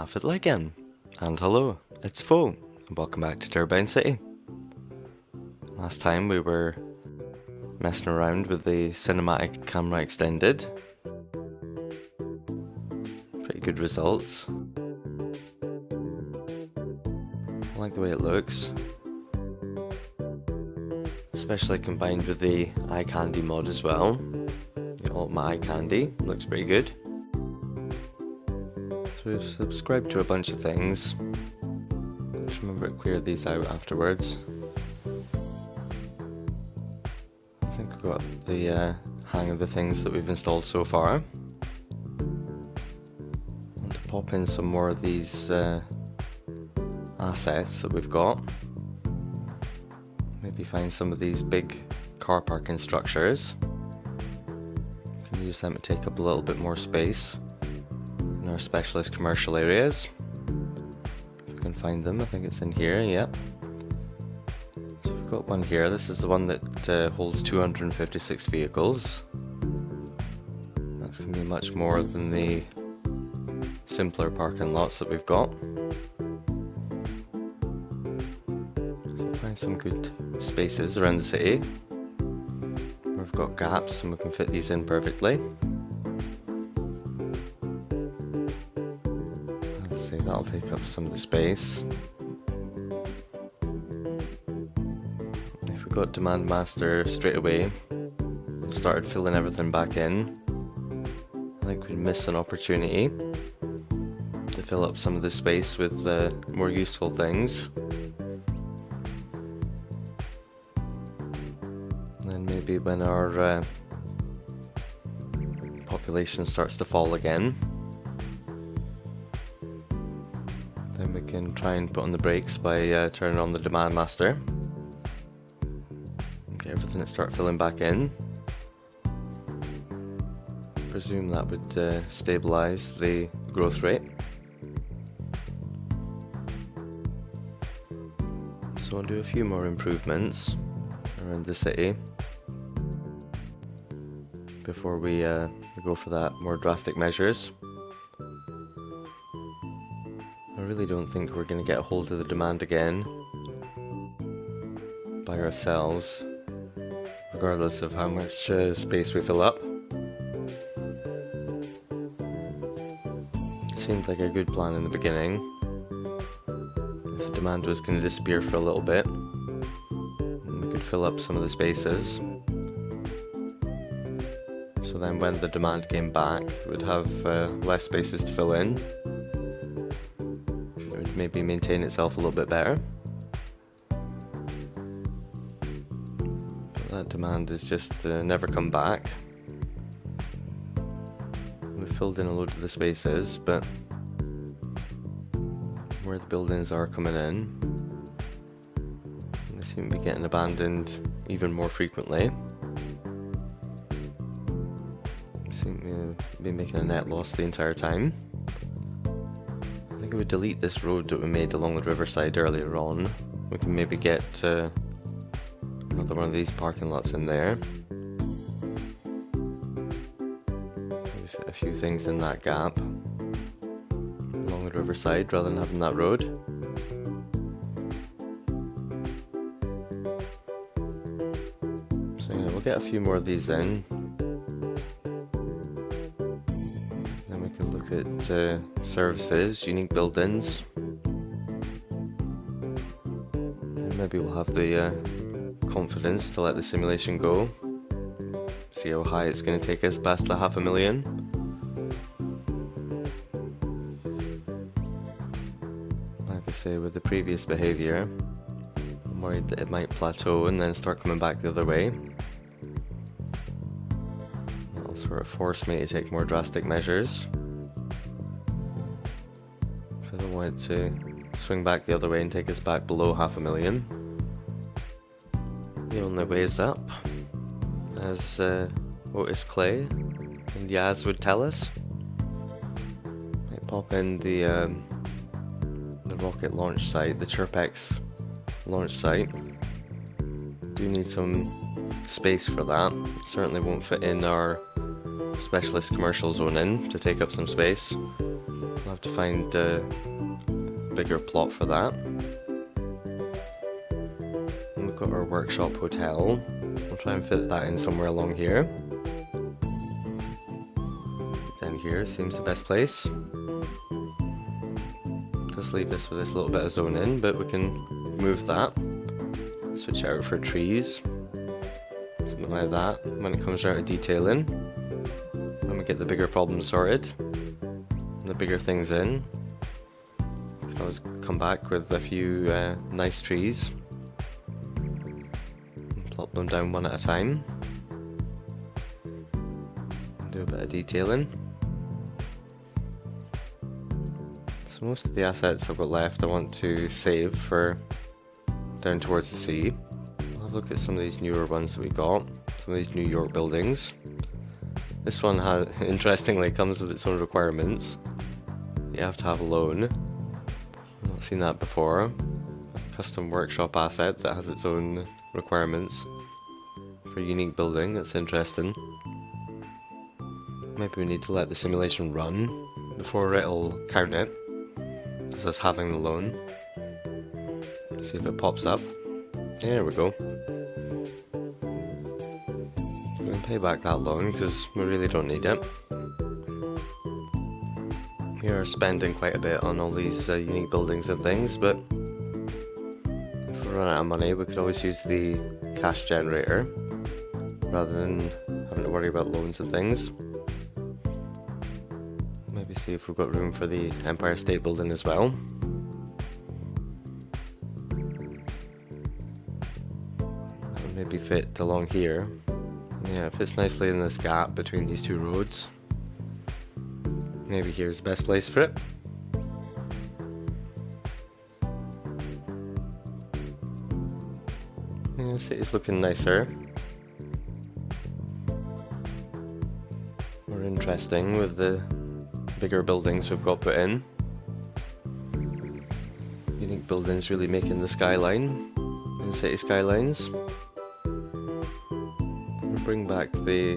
Fiddle again, and hello, it's Fo, and welcome back to Turbine City. Last time we were messing around with the cinematic camera extended. Pretty good results. I like the way it looks. Especially combined with the eye candy mod as well. All my eye candy looks pretty good. So we've subscribed to a bunch of things. Just remember to clear these out afterwards. I think we've got the hang of the things that we've installed so far. I want to pop in some more of these assets that we've got. Maybe find some of these big car parking structures. Can use them to take up a little bit more space in our specialist commercial areas. If we can find them, I think it's in here, yep. So we've got one here. This is the one that holds 256 vehicles. That's going to be much more than the simpler parking lots that we've got. So find some good spaces around the city. We've got gaps and we can fit these in perfectly. As I say, that'll take up some of the space. If we got Demand Master straight away, started filling everything back in, I think we'd miss an opportunity to fill up some of the space with more useful things. Then maybe when our population starts to fall again, then we can try and put on the brakes by turning on the Demand Master. Get everything to start filling back in. Presume that would stabilise the growth rate. So I'll do a few more improvements around the city before we go for that more drastic measures. I really don't think we're going to get a hold of the demand again by ourselves, regardless of how much space we fill up. It seemed like a good plan in the beginning. If the demand was going to disappear for a little bit, we could fill up some of the spaces. So then when the demand came back, it would have less spaces to fill in. It would maybe maintain itself a little bit better. But that demand has just never come back. We've filled in a load of the spaces, but where the buildings are coming in, they seem to be getting abandoned even more frequently. Seem to be making a net loss the entire time. I think I would delete this road that we made along the riverside earlier on. We can maybe get another one of these parking lots in there. Maybe fit a few things in that gap along the riverside rather than having that road. So yeah, we'll get a few more of these in. Look at services, unique buildings, and maybe we'll have the confidence to let the simulation go, see how high it's going to take us past the 500,000. Like I say, with the previous behaviour, I'm worried that it might plateau and then start coming back the other way. That'll sort of force me to take more drastic measures. I don't want it to swing back the other way and take us back below 500,000. The only way is up, as Otis Clay and Yaz would tell us. Might pop in the rocket launch site, the Chirp-X Launch Site. Do need some space for that. It certainly won't fit in our specialist commercial zone in to take up some space. I'll have to find a bigger plot for that. And we've got our workshop hotel. We'll try and fit that in somewhere along here. Down here seems the best place. Just leave this with this little bit of zone in, but we can move that. Switch it out for trees. Something like that when it comes around to detailing. When we get the bigger problems sorted, and the bigger things in, we can always come back with a few nice trees and plop them down one at a time. Do a bit of detailing. So most of the assets I've got left I want to save for down towards the sea. I'll have a look at some of these newer ones that we got, some of these New York buildings. This one interestingly comes with its own requirements. You have to have a loan. I've not seen that before. A custom workshop asset that has its own requirements for a unique building. That's interesting. Maybe we need to let the simulation run before it'll count it as us having the loan. See if it pops up. There we go. We can pay back that loan because we really don't need it. We are spending quite a bit on all these unique buildings and things, but if we run out of money we could always use the cash generator rather than having to worry about loans and things. Maybe see if we've got room for the Empire State Building as well. That would maybe fit along here. Yeah, it fits nicely in this gap between these two roads. Maybe here's the best place for it. Yeah, the city's looking nicer. More interesting with the bigger buildings we've got put in. Unique buildings really making the skyline in city skylines. We'll bring back the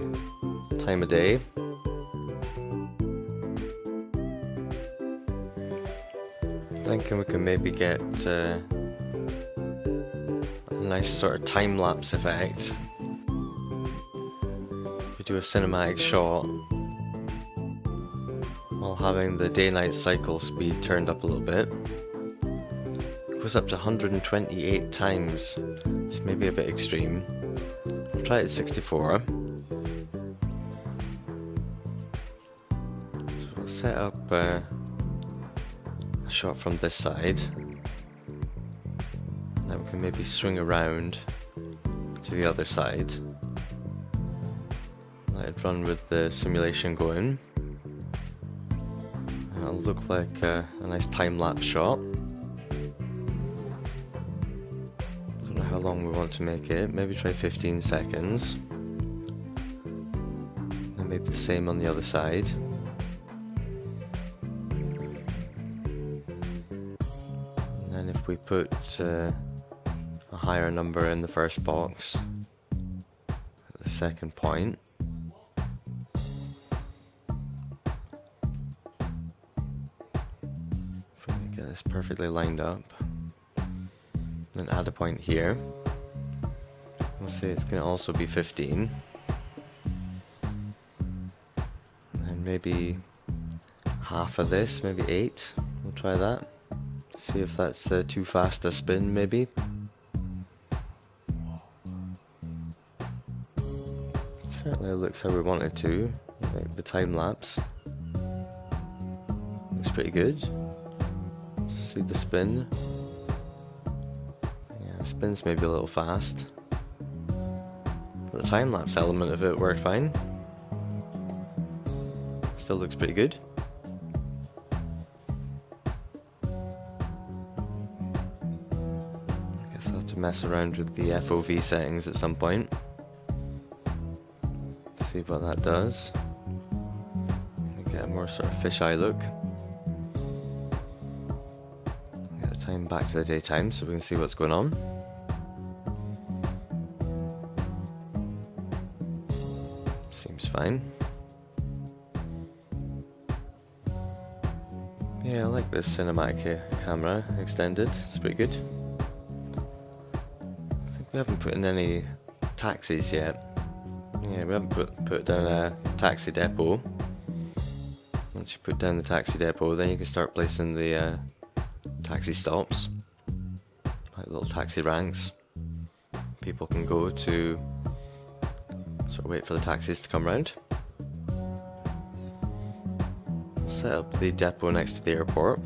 time of day. Thinking we can maybe get a nice sort of time-lapse effect. If we do a cinematic shot while having the day-night cycle speed turned up a little bit. It goes up to 128 times. It's maybe a bit extreme. I'll try it at 64. So we'll set up a shot from this side. Then we can maybe swing around to the other side. Let it run with the simulation going. It'll look like a nice time-lapse shot. Don't know how long we want to make it. Maybe try 15 seconds. And maybe the same on the other side. And then if we put a higher number in the first box at the second point. Get this perfectly lined up. Then add a point here. We'll say it's going to also be 15. And maybe half of this, maybe 8. We'll try that. See if that's too fast a spin, maybe. Certainly looks how we want it to. Like the time lapse. Looks pretty good. See the spin. Yeah, spin's maybe a little fast. But the time lapse element of it worked fine. Still looks pretty good. Guess I'll have to mess around with the FOV settings at some point. See what that does. Get a more sort of fisheye look. Get the time back to the daytime so we can see what's going on. Seems fine. Yeah, I like this cinematic camera extended. It's pretty good. I think we haven't put in any taxis yet. Yeah, we haven't put down a taxi depot. Once you put down the taxi depot, then you can start placing the taxi stops, like little taxi ranks. People can go to sort of wait for the taxis to come round. Set up the depot next to the airport.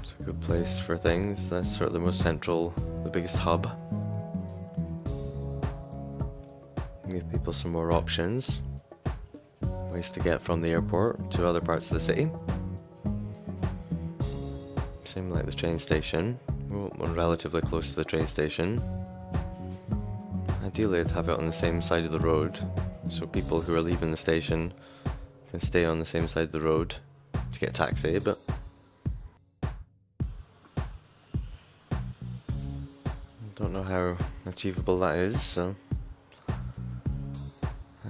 It's a good place for things. That's sort of the most central, the biggest hub. Give people some more options, ways to get from the airport to other parts of the city. Same like the train station. We want one relatively close to the train station. Ideally, I'd have it on the same side of the road, so people who are leaving the station can stay on the same side of the road to get a taxi, but I don't know how achievable that is, so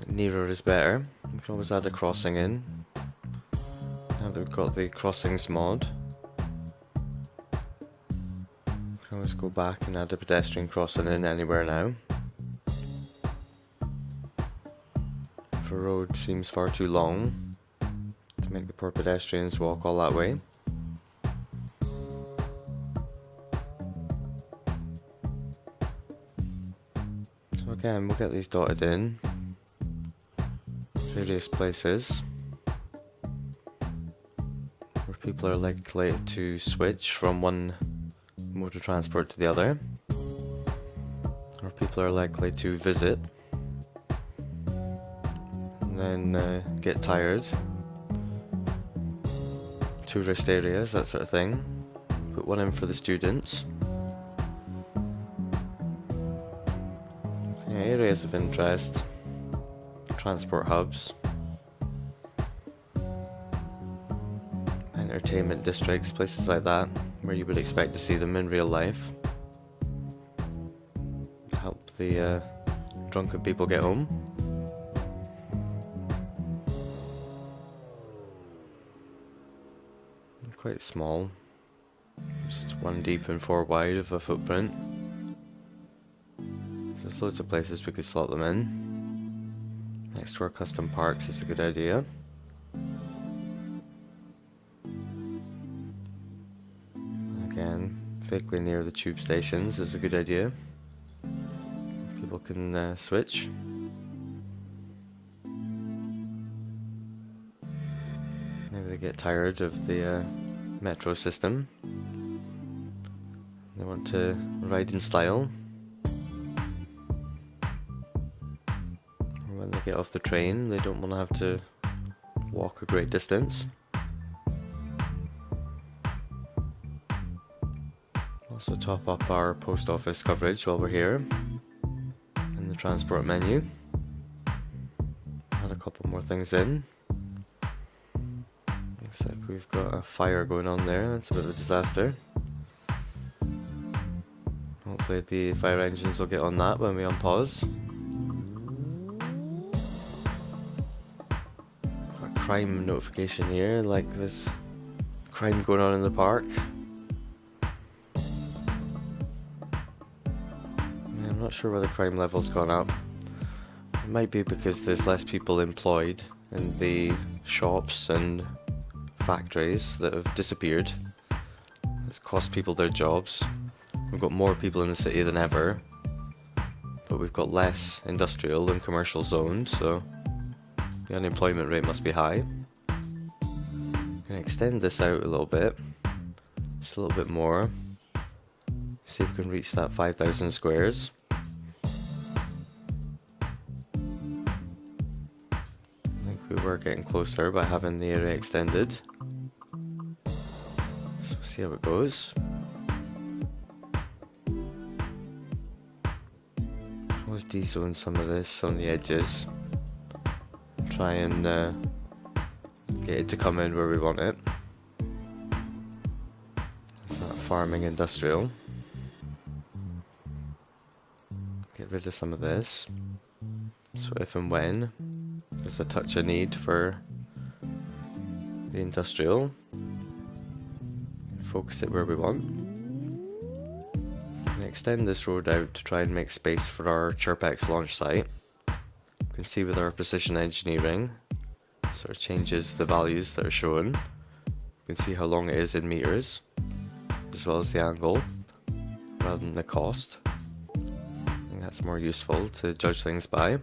nearer is better. We can always add a crossing in. Now that we've got the crossings mod, we can always go back and add a pedestrian crossing in anywhere now. If a road seems far too long to make the poor pedestrians walk all that way. So again, we'll get these dotted in various places where people are likely to switch from one mode of transport to the other, or people are likely to visit and then get tired. Tourist areas, that sort of thing. Put one in for the students. Yeah, areas of interest. Transport hubs, entertainment districts, places like that, where you would expect to see them in real life. Help the drunken people get home. Quite small, just 1 deep and 4 wide of a footprint. So there's loads of places we could slot them in. Next to our custom parks is a good idea. Again, vaguely near the tube stations is a good idea. People can switch. Maybe they get tired of the metro system. They want to ride in style. When they get off the train, they don't want to have to walk a great distance. Also top up our post office coverage while we're here in the transport menu. Add a couple more things in. Looks like we've got a fire going on there. That's a bit of a disaster. Hopefully the fire engines will get on that when we unpause. Crime notification here, like there's crime going on in the park. Yeah, I'm not sure why the crime level's gone up. It might be because there's less people employed in the shops and factories that have disappeared. It's cost people their jobs. We've got more people in the city than ever, but we've got less industrial and commercial zoned, so the unemployment rate must be high. I'm going to extend this out a little bit, just a little bit more. See if we can reach that 5,000 squares. I think we were getting closer by having the area extended. So see how it goes. Let's de-zone some of this on the edges. Try and get it to come in where we want it. It's not farming industrial. Get rid of some of this. So if and when there's a touch of need for the industrial, focus it where we want, and extend this road out to try and make space for our Chirp-X Launch Site. You can see with our precision engineering, it sort of changes the values that are shown. You can see how long it is in meters, as well as the angle, rather than the cost. I think that's more useful to judge things by.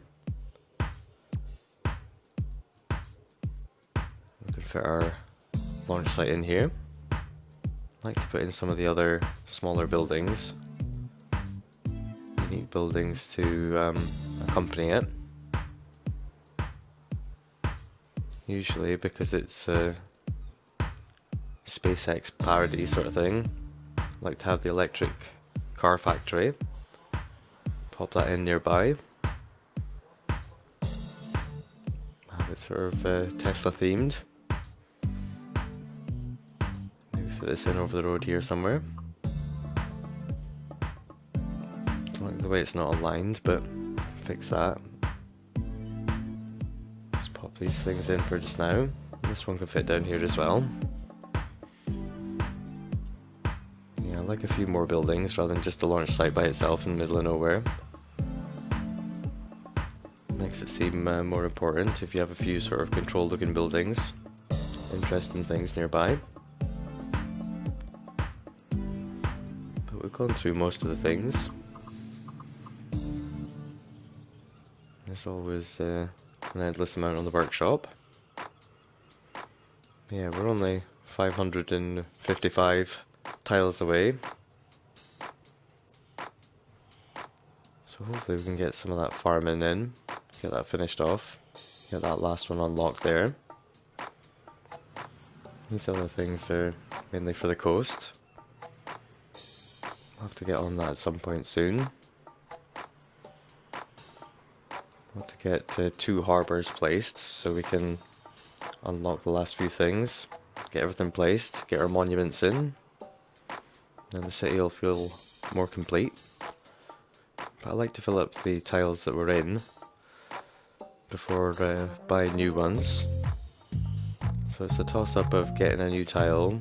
We can fit our launch site in here. I like to put in some of the other smaller buildings, unique buildings to accompany it. Usually because it's a SpaceX parody sort of thing. I like to have the electric car factory. Pop that in nearby. Have it sort of Tesla themed. Maybe fit this in over the road here somewhere. Don't like the way it's not aligned, but fix that. Just pop these things in for just now. This one can fit down here as well. Yeah, I like a few more buildings rather than just the launch site by itself in the middle of nowhere. Makes it seem more important if you have a few sort of controlled looking buildings, interesting things nearby. But we've gone through most of the things. There's always an endless amount on the workshop. Yeah, we're only 555 tiles away. So hopefully we can get some of that farming in, get that finished off, get that last one unlocked there. These other things are mainly for the coast. I'll have to get on that at some point soon. Want to get 2 harbours placed so we can unlock the last few things, get everything placed, get our monuments in, and the city will feel more complete. But I like to fill up the tiles that we're in before buying new ones. So it's a toss up of getting a new tile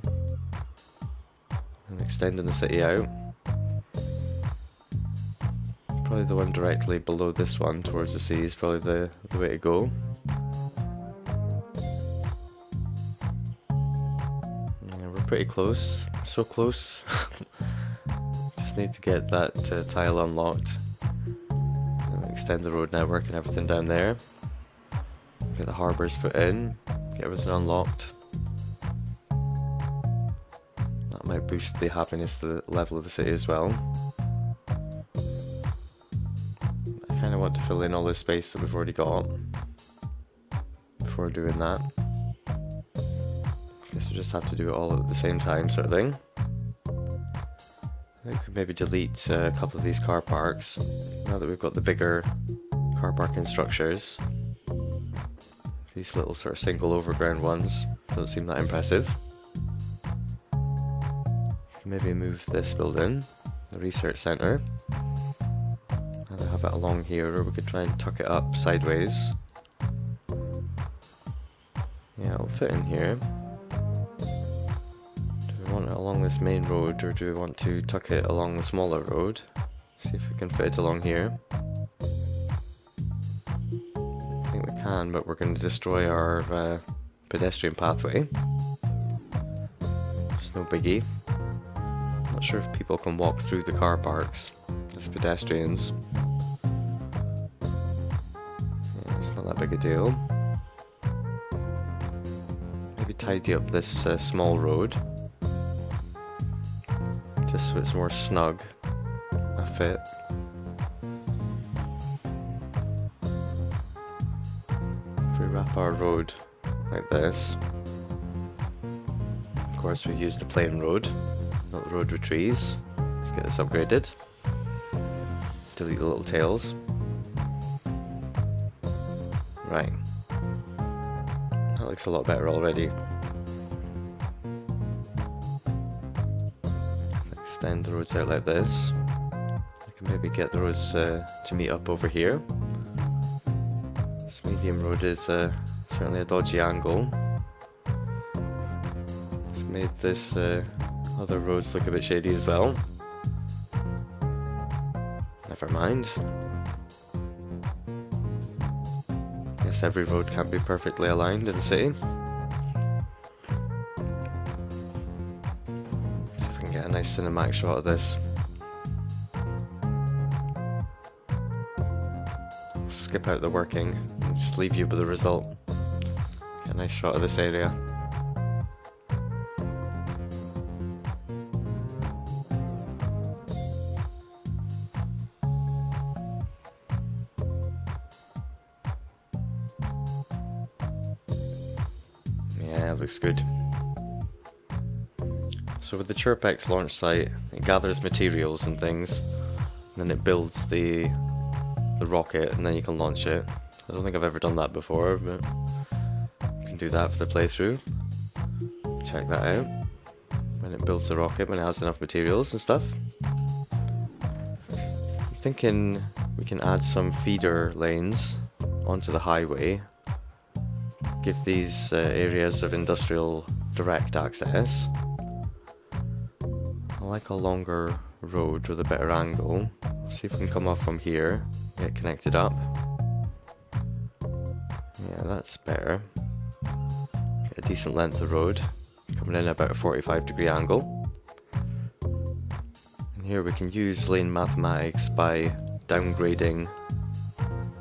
and extending the city out. Probably the one directly below this one towards the sea is probably the way to go. Yeah, we're pretty close, so close. Just need to get that tile unlocked. Extend the road network and everything down there. Get the harbours put in, get everything unlocked. That might boost the happiness level of the city as well. I kind of want to fill in all the space that we've already got before doing that. Guess we just have to do it all at the same time, sort of thing. I think we could maybe delete a couple of these car parks now that we've got the bigger car parking structures. These little sort of single overground ones don't seem that impressive. Maybe move this building, the research centre, and have it along here, or we could try and tuck it up sideways. Yeah, it'll fit in here. Want it along this main road, or do we want to tuck it along the smaller road? See if we can fit it along here. I think we can, but we're going to destroy our pedestrian pathway. It's no biggie. Not sure if people can walk through the car parks as pedestrians. Yeah, it's not that big a deal. Maybe tidy up this small road, just so it's more snug, a fit. If we wrap our road like this, of course we use the plain road, not the road with trees. Let's get this upgraded. Delete the little tails. Right. That looks a lot better already. Extend the roads out like this. I can maybe get the roads to meet up over here. This medium road is certainly a dodgy angle. made this other roads look a bit shady as well. Never mind. Guess every road can't be perfectly aligned in the city. See if we can get a nice cinematic shot of this. Skip out the working and just leave you with the result. Get a nice shot of this area. Yeah, looks good. So with the Chirp-X Launch Site, it gathers materials and things, and then it builds the rocket, and then you can launch it. I don't think I've ever done that before, but you can do that for the playthrough. Check that out. When it builds the rocket, when it has enough materials and stuff. I'm thinking we can add some feeder lanes onto the highway. Give these areas of industrial direct access. I like a longer road with a better angle. See if we can come off from here, get connected up. Yeah, that's better. Get a decent length of road, coming in about a 45-degree angle. And here we can use lane mathematics by downgrading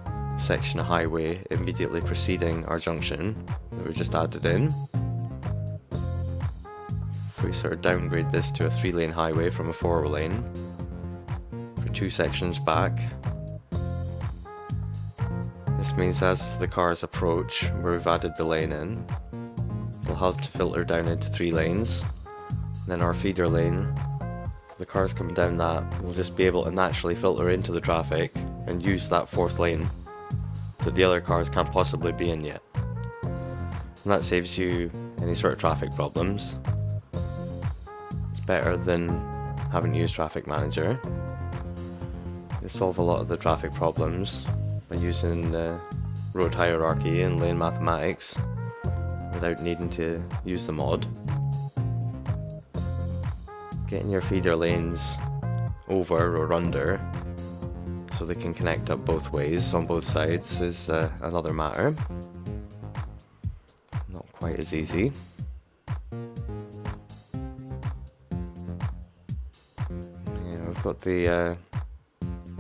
a section of highway immediately preceding our junction that we just added in. If we sort of downgrade this to a 3-lane highway from a 4-lane, 2 sections back. This means as the cars approach where we've added the lane in, it'll have to filter down into 3 lanes. And then our feeder lane, the cars coming down that, will just be able to naturally filter into the traffic and use that 4th lane that the other cars can't possibly be in yet. And that saves you any sort of traffic problems. It's better than having to use Traffic Manager. You solve a lot of the traffic problems by using road hierarchy and lane mathematics without needing to use the mod. Getting your feeder lanes over or under so they can connect up both ways on both sides is another matter. Not quite as easy. Yeah, we've got the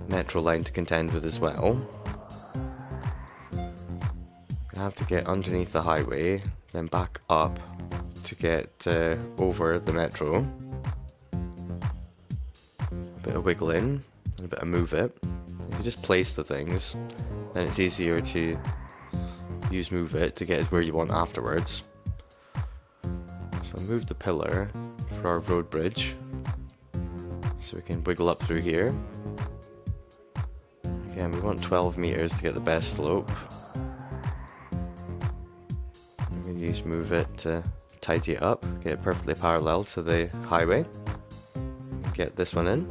metro line to contend with as well. Gonna have to get underneath the highway, then back up to get over the metro. A bit of wiggle in, and a bit of move it. If you just place the things, then it's easier to use move it to get where you want afterwards. So I moved the pillar for our road bridge, so we can wiggle up through here. Again, we want 12 meters to get the best slope. I'm going to use move it to tidy it up, get it perfectly parallel to the highway. Get this one in.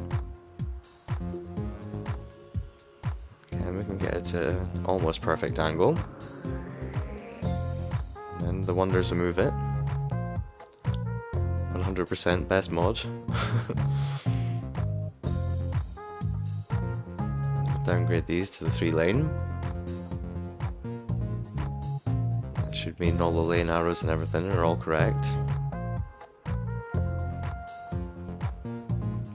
And we can get it to an almost perfect angle. And then the wonders of move it. 100% best mod. Downgrade these to the 3-lane. That should mean all the lane arrows and everything are all correct.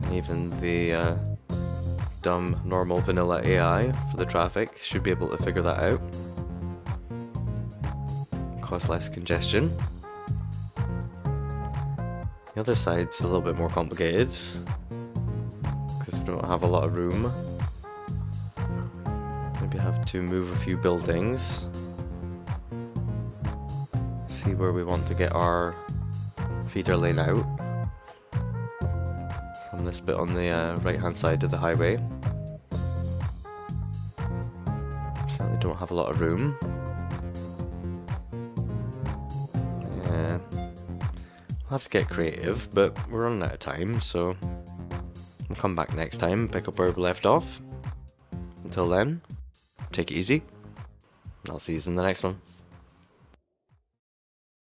And even the dumb normal vanilla AI for the traffic should be able to figure that out. Cause less congestion. The other side's a little bit more complicated because we don't have a lot of room. Maybe have to move a few buildings. See where we want to get our feeder lane out. From this bit on the right hand side of the highway. Certainly don't have a lot of room. Yeah. I'll have to get creative, but we're running out of time, so we'll come back next time, pick up where we left off. Until then, take it easy, and I'll see you in the next one.